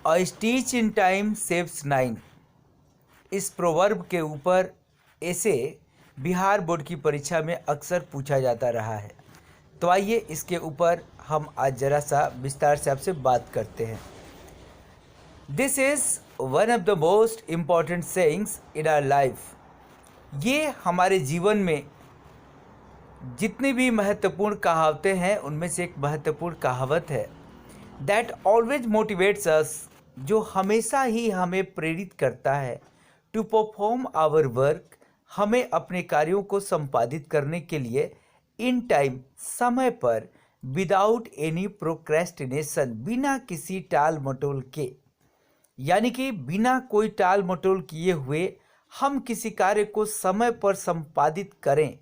अ stitch इन time saves nine. इस proverb के ऊपर ऐसे बिहार बोर्ड की परीक्षा में अक्सर पूछा जाता रहा है। तो आइए इसके ऊपर हम आज ज़रा सा विस्तार से आपसे बात करते हैं। This is one of the most important sayings in our life. ये हमारे जीवन में जितनी भी महत्वपूर्ण कहावतें हैं उनमें से एक महत्वपूर्ण कहावत है दैट ऑलवेज मोटिवेट्स अस, जो हमेशा ही हमें प्रेरित करता है टू परफॉर्म आवर वर्क, हमें अपने कार्यों को संपादित करने के लिए इन टाइम, समय पर, विदाउट एनी प्रोक्रेस्टिनेशन, बिना किसी टाल मटोल के। यानी कि बिना कोई टाल मटोल किए हुए हम किसी कार्य को समय पर संपादित करें,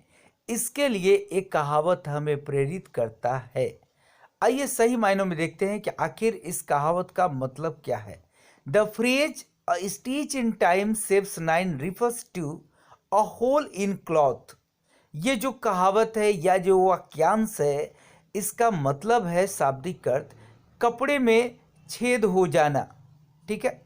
इसके लिए एक कहावत हमें प्रेरित करता है। आइए सही मायनों में देखते हैं कि आखिर इस कहावत का मतलब क्या है। The phrase a stitch in time saves nine refers to a hole in cloth. ये जो कहावत है या जो वाक्यांश है, इसका मतलब है शाब्दिक अर्थ कपड़े में छेद हो जाना। ठीक है,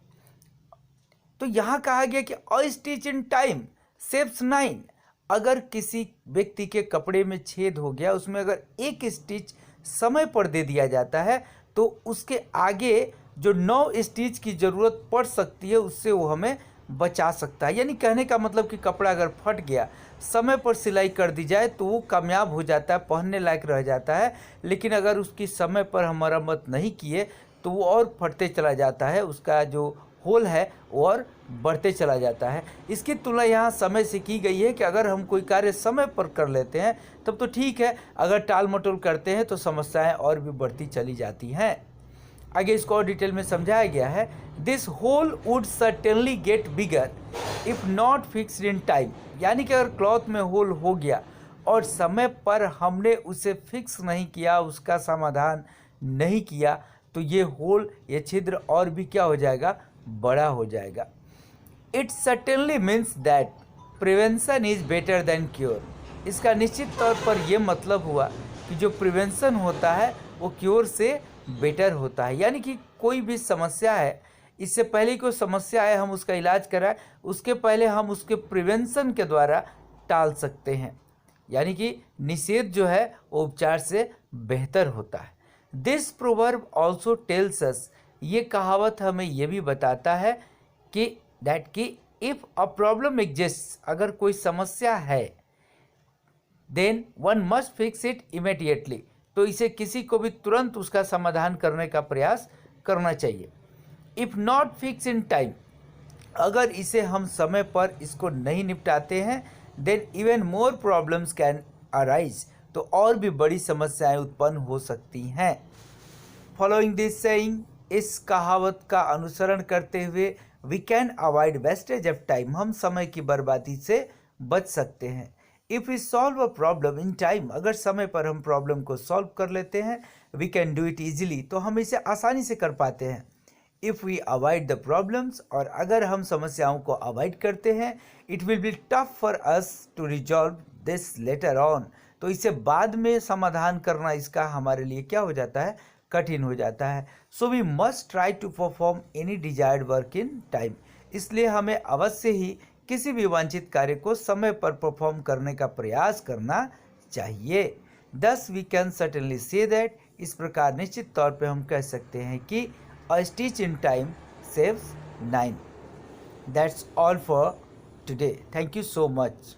तो यहाँ कहा गया कि अ stitch in time saves nine. अगर किसी व्यक्ति के कपड़े में छेद हो गया, उसमें अगर एक स्टिच समय पर दे दिया जाता है तो उसके आगे जो 9 स्टिच की ज़रूरत पड़ सकती है उससे वो हमें बचा सकता है। यानी कहने का मतलब कि कपड़ा अगर फट गया, समय पर सिलाई कर दी जाए तो वो कामयाब हो जाता है, पहनने लायक रह जाता है। लेकिन अगर उसकी समय पर हम मरम्मत नहीं किए तो वो और फटते चला जाता है, उसका जो होल है वो और बढ़ते चला जाता है। इसकी तुलना यहाँ समय से की गई है कि अगर हम कोई कार्य समय पर कर लेते हैं तब तो ठीक है, अगर टाल मटोल करते हैं तो समस्याएं और भी बढ़ती चली जाती हैं। आगे इसको और डिटेल में समझाया गया है। This hole would certainly get bigger if not fixed in time. यानी कि अगर क्लॉथ में होल हो गया और समय पर हमने उसे फिक्स नहीं किया, उसका समाधान नहीं किया, तो ये होल, ये छिद्र और भी क्या हो जाएगा, बड़ा हो जाएगा। It certainly means that prevention is better than cure. इसका निश्चित तौर पर यह मतलब हुआ कि जो प्रिवेंशन होता है वो क्योर से बेटर होता है। यानी कि कोई भी समस्या है, इससे पहले कोई समस्या है हम उसका इलाज कराएं, उसके पहले हम उसके प्रिवेंशन के द्वारा टाल सकते हैं। यानी कि निषेध जो है वो उपचार से बेहतर होता है। This proverb also tells us, ये कहावत हमें ये भी बताता है कि दैट कि इफ़ अ प्रॉब्लम एग्जिस्ट, अगर कोई समस्या है, then one must fix it immediately, तो इसे किसी को भी तुरंत उसका समाधान करने का प्रयास करना चाहिए। If not fix in time, अगर इसे हम समय पर इसको नहीं निपटाते हैं, then even more problems can arise, तो और भी बड़ी समस्याएं उत्पन्न हो सकती हैं। फॉलोइंग दिस सेइंग, इस कहावत का अनुसरण करते हुए we can avoid wastage of time, हम समय की बर्बादी से बच सकते हैं। If we solve a problem in time, अगर समय पर हम प्रॉब्लम को सॉल्व कर लेते हैं, we can do it easily, तो हम इसे आसानी से कर पाते हैं। If we avoid the problems, और अगर हम समस्याओं को अवॉइड करते हैं, it will be tough for us to resolve this later on, तो इसे बाद में समाधान करना इसका हमारे लिए क्या हो जाता है, कठिन हो जाता है। So we must try to perform any desired work in time, इसलिए हमें अवश्य ही किसी भी वांछित कार्य को समय पर परफॉर्म करने का प्रयास करना चाहिए। Thus we can certainly say that, इस प्रकार निश्चित तौर पे हम कह सकते हैं कि अ stitch in time saves nine. That's all for today. Thank you so much.